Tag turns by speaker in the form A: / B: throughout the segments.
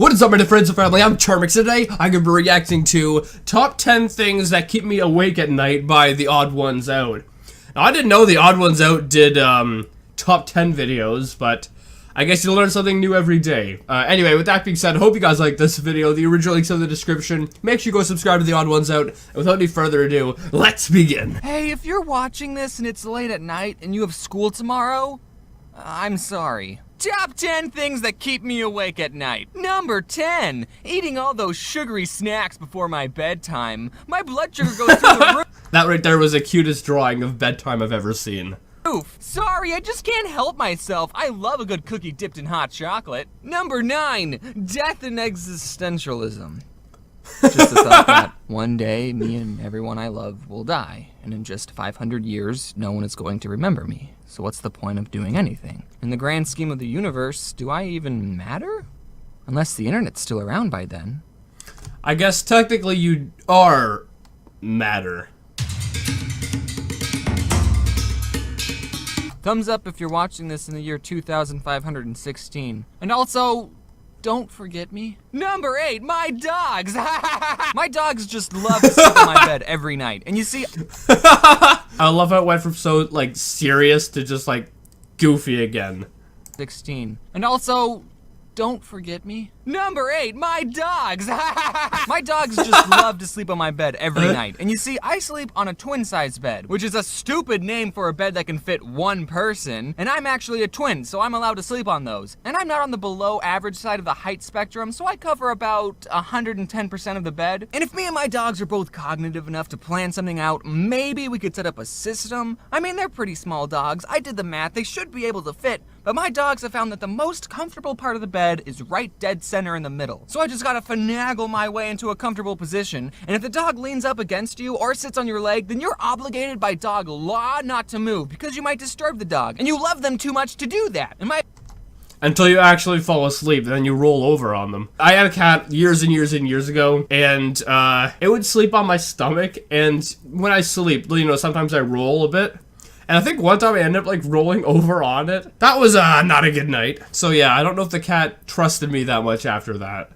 A: What is up, my friends and family? I'm Charmx. Today, I'm going to be reacting to Top 10 Things That Keep Me Awake at Night by The Odd Ones Out. Now, I didn't know The Odd Ones Out did Top 10 videos, but I guess you learn something new every day. Anyway, with that being said, I hope you guys like this video. The original link's in the description. Make sure you go subscribe to The Odd Ones Out. And without any further ado, let's begin.
B: Hey, if you're watching this and it's late at night and you have school tomorrow, I'm sorry. Top 10 things that keep me awake at night. Number 10, eating all those sugary snacks before my bedtime. My blood sugar goes through the roof.
A: That right there was the cutest drawing of bedtime I've ever seen.
B: Sorry, I just can't help myself. I love a good cookie dipped in hot chocolate. Number 9, death and existentialism. Just the thought that one day, me and everyone I love will die, and in just 500 years, no one is going to remember me. So what's the point of doing anything? In the grand scheme of the universe, do I even matter? Unless the internet's still around by then.
A: I guess technically you are matter.
B: Thumbs up if you're watching this in the year 2516. And also, don't forget me. Number 8, my dogs. My dogs just love to sleep in my bed every night. And you see,
A: I love how it went from so, like, serious to just, like, goofy again.
B: 16. And also, don't forget me. Number 8, my dogs. My dogs just love to sleep on my bed every night. And you see, I sleep on a twin-size bed, which is a stupid name for a bed that can fit one person. And I'm actually a twin, so I'm allowed to sleep on those. And I'm not on the below average side of the height spectrum, so I cover about 110% of the bed. And if me and my dogs are both cognitive enough to plan something out, maybe we could set up a system. I mean, they're pretty small dogs. I did the math. They should be able to fit. But my dogs have found that the most comfortable part of the bed is right dead center in the middle. So I just gotta finagle my way into a comfortable position, and if the dog leans up against you or sits on your leg, then you're obligated by dog law not to move, because you might disturb the dog, and you love them too much to do that.
A: Until you actually fall asleep, then you roll over on them. I had a cat years and years and years ago, and it would sleep on my stomach, and when I sleep, you know, sometimes I roll a bit. And I think one time I ended up, like, rolling over on it. That was, not a good night. So yeah, I don't know if the cat trusted me that much after that.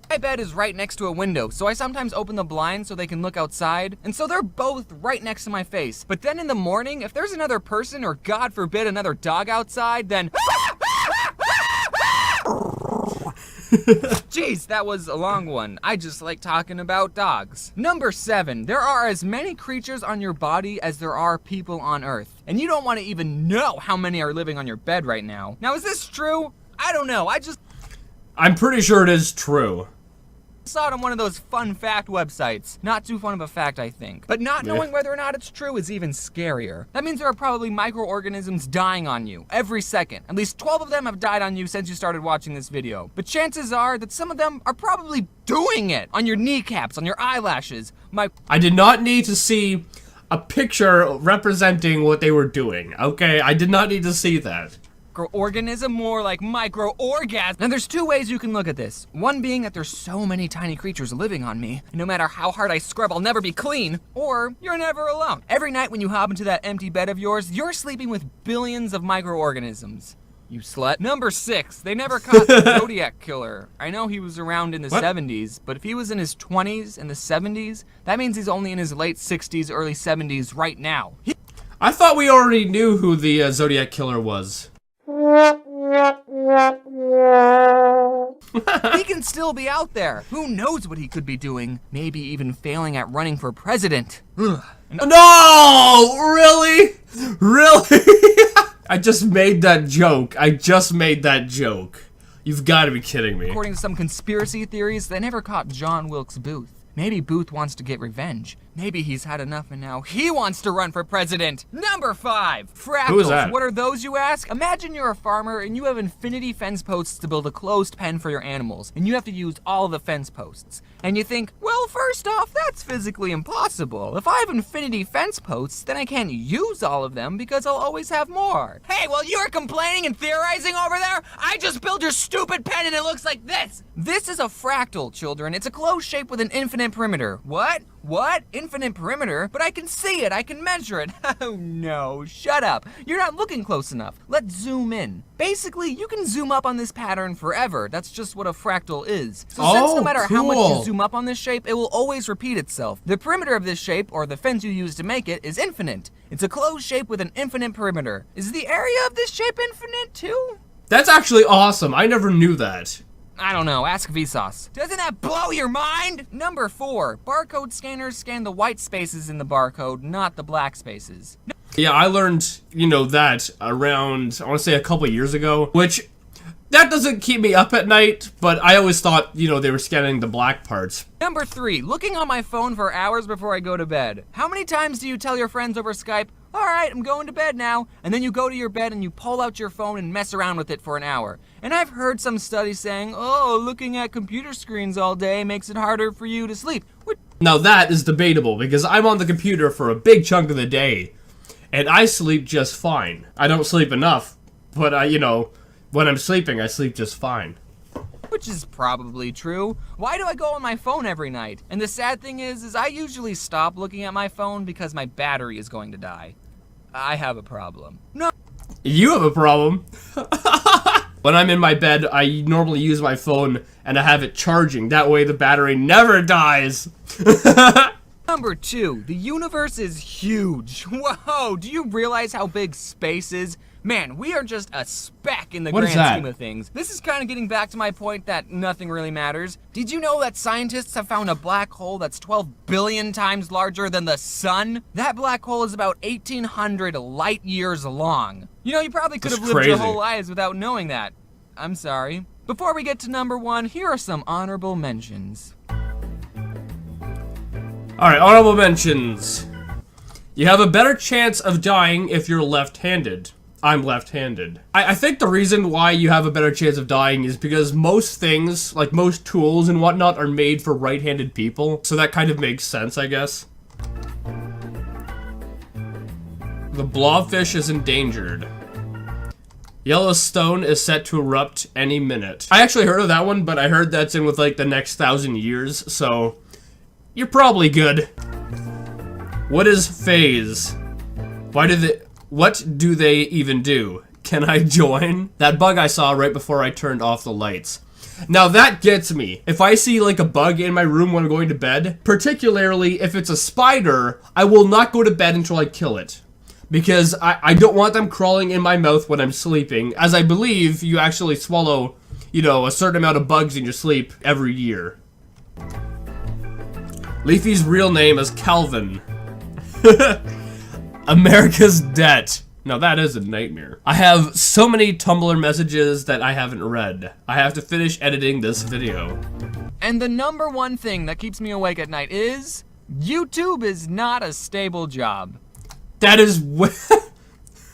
B: My bed is right next to a window, so I sometimes open the blinds so they can look outside, and so they're both right next to my face. But then in the morning, if there's another person, or God forbid another dog outside, then jeez, that was a long one. I just like talking about dogs. Number 7, there are as many creatures on your body as there are people on Earth. And you don't want to even know how many are living on your bed right now. Now, is this true? I don't know.
A: I'm pretty sure it is true.
B: Saw it on one of those fun fact websites. Not too fun of a fact, I think. But not knowing whether or not it's true is even scarier. That means there are probably microorganisms dying on you every second. At least 12 of them have died on you since you started watching this video. But chances are that some of them are probably doing it on your kneecaps, on your eyelashes.
A: I did not need to see a picture representing what they were doing, okay? I did not need to see that.
B: Microorganism, more like micro-orgasm. Now there's two ways you can look at this. One being that there's so many tiny creatures living on me, and no matter how hard I scrub, I'll never be clean. Or you're never alone. Every night when you hop into that empty bed of yours, you're sleeping with billions of microorganisms. You slut. Number 6, they never caught the Zodiac Killer. I know he was around in the 70s, but if he was in his 20s and the 70s, that means he's only in his late 60s, early 70s right now.
A: I thought we already knew who the Zodiac Killer was.
B: He can still be out there. Who knows what he could be doing? Maybe even failing at running for president.
A: No! Really? Really? I just made that joke. You've got to be kidding me.
B: According to some conspiracy theories, they never caught John Wilkes Booth. Maybe Booth wants to get revenge. Maybe he's had enough and now he wants to run for president. Number 5, fractals.
A: Who is that?
B: What are those, you ask? Imagine you're a farmer and you have infinity fence posts to build a closed pen for your animals, and you have to use all the fence posts. And you think, well, first off, that's physically impossible. If I have infinity fence posts, then I can't use all of them because I'll always have more. Hey, while you're complaining and theorizing over there, I just built your stupid pen and it looks like this. This is a fractal, children. It's a closed shape with an infinite perimeter. What? What? Infinite perimeter? But I can see it, I can measure it. Oh no, shut up. You're not looking close enough. Let's zoom in. Basically, you can zoom up on this pattern forever. That's just what a fractal is. So since no matter how much you zoom up on this shape, it will always repeat itself. The perimeter of this shape, or the fence you use to make it, is infinite. It's a closed shape with an infinite perimeter. Is the area of this shape infinite too?
A: That's actually awesome. I never knew that.
B: I don't know, ask Vsauce. Doesn't that blow your mind? Number 4, barcode scanners scan the white spaces in the barcode, not the black spaces.
A: Yeah, I learned, that around, I want to say a couple years ago, which, that doesn't keep me up at night, but I always thought, they were scanning the black parts.
B: Number 3, looking on my phone for hours before I go to bed. How many times do you tell your friends over Skype, all right, I'm going to bed now, and then you go to your bed and you pull out your phone and mess around with it for an hour? And I've heard some studies saying, oh, looking at computer screens all day makes it harder for you to sleep.
A: Now that is debatable, because I'm on the computer for a big chunk of the day, and I sleep just fine. I don't sleep enough, but when I'm sleeping, I sleep just fine.
B: Which is probably true. Why do I go on my phone every night? And the sad thing is I usually stop looking at my phone because my battery is going to die. I have a problem. No.
A: You have a problem? When I'm in my bed, I normally use my phone and I have it charging. That way the battery never dies.
B: Number 2, the universe is huge. Whoa, do you realize how big space is? Man, we are just a speck in the grand scheme of things. This is kind of getting back to my point that nothing really matters. Did you know that scientists have found a black hole that's 12 billion times larger than the sun? That black hole is about 1,800 light years long. You probably could have lived your whole lives without knowing that. I'm sorry. Before we get to number 1, here are some honorable mentions.
A: Alright, honorable mentions. You have a better chance of dying if you're left-handed. I'm left-handed. I think the reason why you have a better chance of dying is because most things, like most tools and whatnot, are made for right-handed people. So that kind of makes sense, I guess. The blobfish is endangered. Yellowstone is set to erupt any minute. I actually heard of that one, but I heard that's in with like the next 1,000 years, so you're probably good. What is phase? What do they even do? Can I join? That bug I saw right before I turned off the lights. Now that gets me. If I see like a bug in my room when I'm going to bed, particularly if it's a spider, I will not go to bed until I kill it. Because I don't want them crawling in my mouth when I'm sleeping, as I believe you actually swallow, a certain amount of bugs in your sleep every year. Leafy's real name is Calvin. America's debt. Now that is a nightmare. I have so many Tumblr messages that I haven't read. I have to finish editing this video.
B: And the number 1 thing that keeps me awake at night is YouTube is not a stable job.
A: That is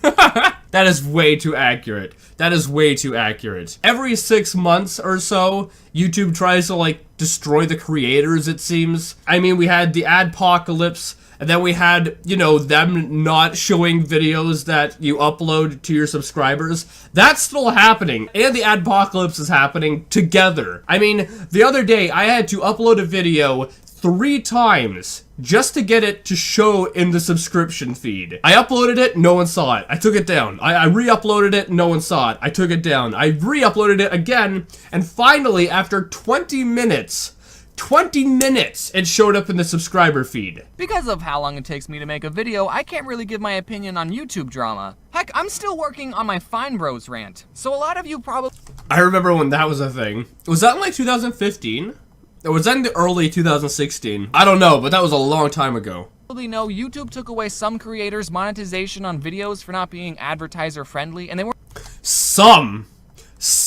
A: that is way too accurate. That is way too accurate. Every 6 months or so, YouTube tries to destroy the creators, it seems. I mean, we had the adpocalypse, and then we had, them not showing videos that you upload to your subscribers. That's still happening, and the adpocalypse is happening together. I mean, the other day, I had to upload a video 3 times just to get it to show in the subscription feed. I uploaded it, no one saw it. I took it down. I re-uploaded it, no one saw it. I took it down. I re-uploaded it again, and finally, after 20 minutes, it showed up in the subscriber feed.
B: Because of how long it takes me to make a video, I can't really give my opinion on YouTube drama. Heck, I'm still working on my Fine Bros rant. So a lot of you probably...
A: I remember when that was a thing. Was that in 2015? Or was that in the early 2016? I don't know, but that was a long time ago.
B: Know YouTube took away some creators' monetization on videos for not being advertiser friendly, and they were...
A: Some.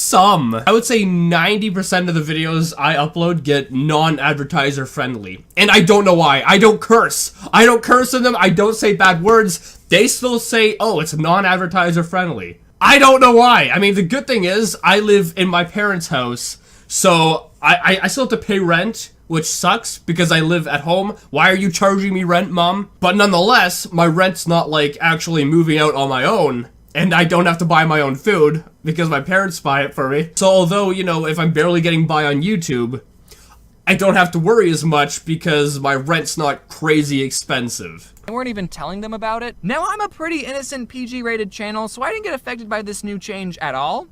A: I would say 90% of the videos I upload get non-advertiser friendly. And I don't know why. I don't curse. I don't curse in them. I don't say bad words. They still say, oh, it's non-advertiser friendly. I don't know why. I mean, the good thing is I live in my parents' house, so I still have to pay rent, which sucks because I live at home. Why are you charging me rent, Mom? But nonetheless, my rent's not actually moving out on my own. And I don't have to buy my own food because my parents buy it for me. So although, if I'm barely getting by on YouTube, I don't have to worry as much because my rent's not crazy expensive.
B: They weren't even telling them about it. Now I'm a pretty innocent PG-rated channel, so I didn't get affected by this new change at all.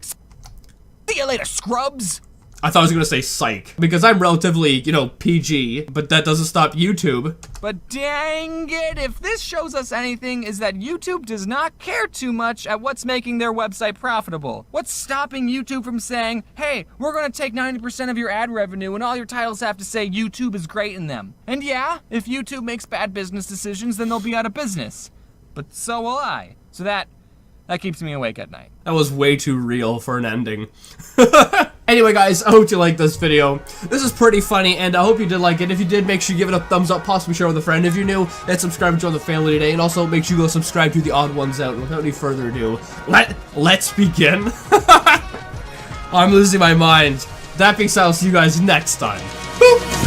B: See you later, scrubs!
A: I thought I was gonna say psych, because I'm relatively, you know, PG, but that doesn't stop YouTube.
B: But dang it, if this shows us anything, is that YouTube does not care too much at what's making their website profitable. What's stopping YouTube from saying, hey, we're gonna take 90% of your ad revenue and all your titles have to say YouTube is great in them. And yeah, if YouTube makes bad business decisions, then they'll be out of business. But so will I. So that keeps me awake at night.
A: That was way too real for an ending. Anyway, guys, I hope you liked this video. This is pretty funny, and I hope you did like it. If you did, make sure you give it a thumbs up, possibly share with a friend. If you're new, hit subscribe and join the family today, and also make sure you go subscribe to the Odd Ones Out. Without any further ado, let's begin. I'm losing my mind. That being said, I'll see you guys next time. Boop.